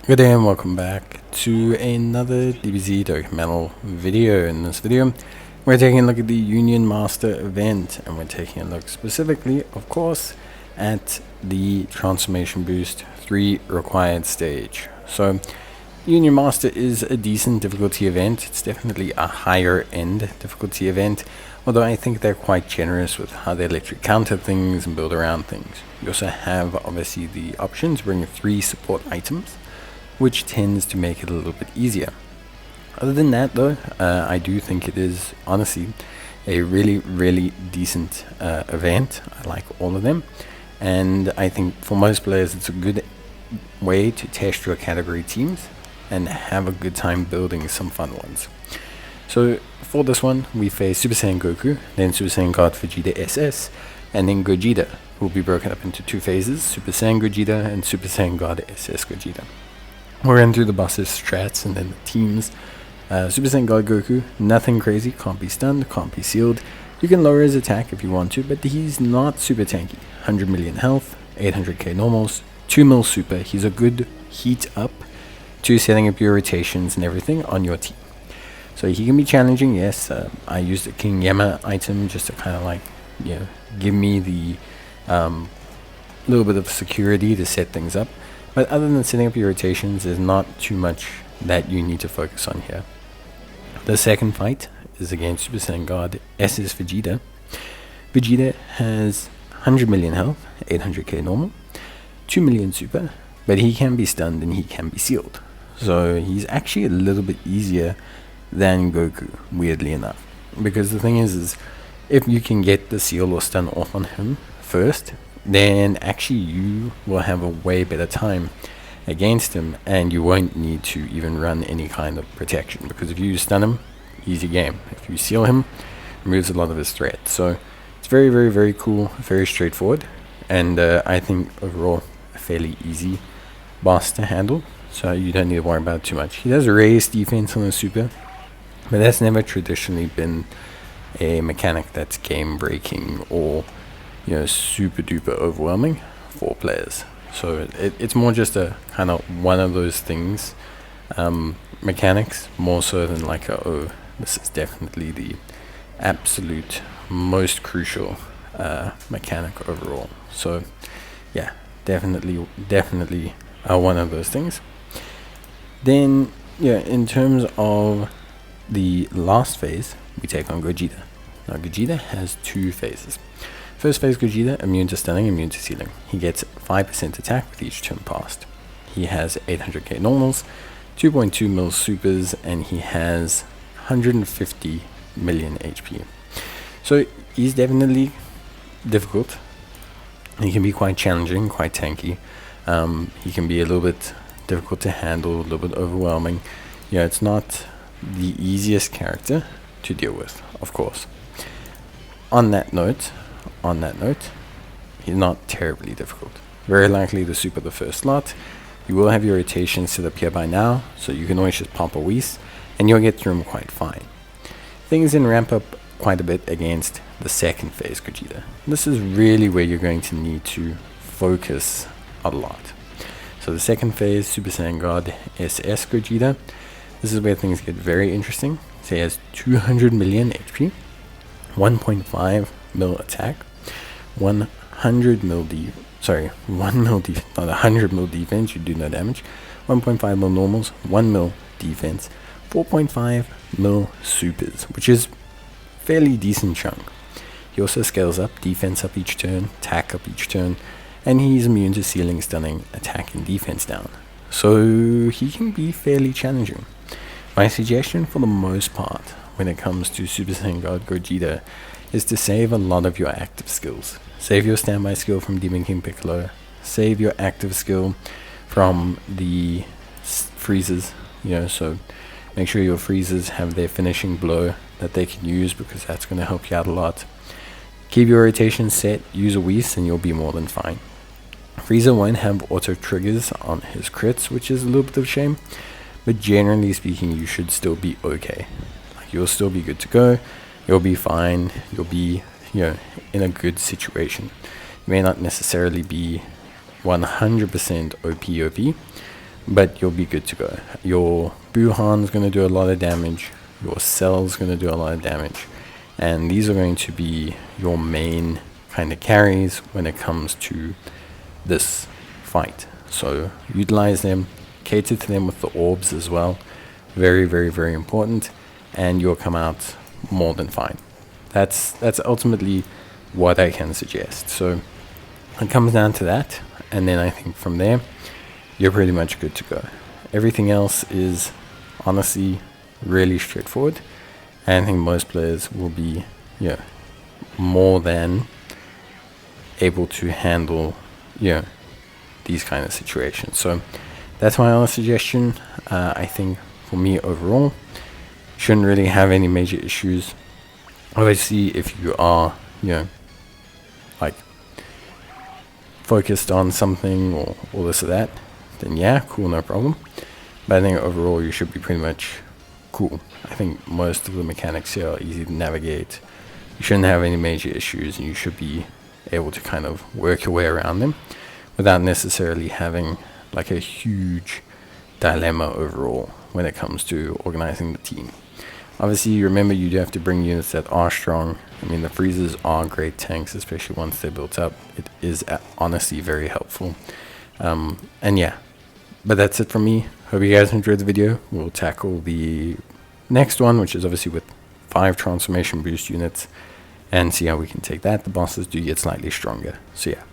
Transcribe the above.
Good day and welcome back to another DBZ Dokkan Battle video. In this video, we're taking a look at the Union Master event, and we're taking a look specifically, of course, at the Transformation Boost 3 required stage. So, Union Master is a decent difficulty event. It's definitely a higher end difficulty event, although I think they're quite generous with how they let you counter things and build around things. You also have obviously the option to bring 3 support items, which tends to make it a little bit easier. Other than that though, I do think it is honestly a really decent event. I like all of them, and I think for most players it's a good way to test your category teams and have a good time building some fun ones. So for this one we face Super Saiyan Goku, then Super Saiyan God Vegeta SS, and then Gogeta, who will be broken up into 2 phases, Super Saiyan Gogeta and Super Saiyan God SS Gogeta. We're in through the bosses, strats, and then the teams. Super Saiyan God Goku, nothing crazy, can't be stunned, can't be sealed. You can lower his attack if you want to, but he's not super tanky. 100 million health, 800k normals, 2 mil super. He's a good heat up to setting up your rotations and everything on your team. So he can be challenging, yes. I used a King Yama item just to kind of like, give me the little bit of security to set things up. But other than setting up your rotations, there's not too much that you need to focus on here. The second fight is against Super Saiyan God SS Vegeta. Vegeta has 100 million health, 800k normal, 2 million super, but he can be stunned and he can be sealed. So he's actually a little bit easier than Goku, weirdly enough. Because the thing is if you can get the seal or stun off on him first, then actually you will have a way better time against him, and you won't need to even run any kind of protection, because if you stun him, easy game. If you seal him, removes a lot of his threat. So it's very cool, very straightforward, and I think overall a fairly easy boss to handle, so you don't need to worry about it too much. He does raise defense on the super, but that's never traditionally been a mechanic that's game breaking or super duper overwhelming for players. So it's more just a kind of one of those things, mechanics, more so than like this is definitely the absolute most crucial mechanic overall. So yeah, definitely one of those things. Then in terms of the last phase, we take on Gogeta. Now Gogeta has 2 phases. First phase Gogeta, immune to stunning, immune to sealing. He gets 5% attack with each turn passed. He has 800k normals, 2.2 mil supers, and he has 150 million HP. So he's definitely difficult. He can be quite challenging, quite tanky. He can be a little bit difficult to handle, a little bit overwhelming. It's not the easiest character to deal with, of course. On that note, he's not terribly difficult. Very likely to super the first slot. You will have your rotation set up here by now, so you can always just pop a Whis, and you'll get through him quite fine. Things then ramp up quite a bit against the second phase Gogeta. This is really where you're going to need to focus a lot. So the second phase, Super Saiyan God SS Gogeta, this is where things get very interesting. So he has 200 million HP, 1.5 mil attack, 100 mil not 100 mil defense, you do no damage, 1.5 mil normals, 1 mil defense, 4.5 mil supers, which is fairly decent chunk. He also scales up, defense up each turn, attack up each turn, and he's immune to sealing, stunning, attack, and defense down. So he can be fairly challenging. My suggestion for the most part when it comes to Super Saiyan God Gogeta is to save a lot of your active skills. Save your standby skill from Demon King Piccolo, save your active skill from the freezes, so make sure your freezes have their finishing blow that they can use, because that's going to help you out a lot. Keep your rotation set, use a Whis, and you'll be more than fine. Frieza won't have auto triggers on his crits, which is a little bit of a shame, but generally speaking you should still be okay. You'll still be good to go, you'll be fine, you'll be in a good situation. You may not necessarily be 100% OP, but you'll be good to go. Your Buhan's going to do a lot of damage, your Cell's going to do a lot of damage, and these are going to be your main kind of carries when it comes to this fight. So utilize them, cater to them with the orbs as well. Very, very, very important, and you'll come out more than fine. That's ultimately what I can suggest. So it comes down to that, and then I think from there you're pretty much good to go. Everything else is honestly really straightforward, and I think most players will be more than able to handle these kind of situations. So that's my honest suggestion. I think for me overall, shouldn't really have any major issues. Obviously, if you are like focused on something or all this or that, then yeah, cool, no problem. But I think overall you should be pretty much cool. I think most of the mechanics here are easy to navigate. You shouldn't have any major issues, and you should be able to kind of work your way around them without necessarily having like a huge dilemma overall when it comes to organizing the team. Obviously, remember, you do have to bring units that are strong. I mean, the freezers are great tanks, especially once they're built up. It is honestly very helpful. And yeah, but that's it from me. Hope you guys enjoyed the video. We'll tackle the next one, which is obviously with 5 transformation boost units, and see how we can take that. The bosses do get slightly stronger. So yeah.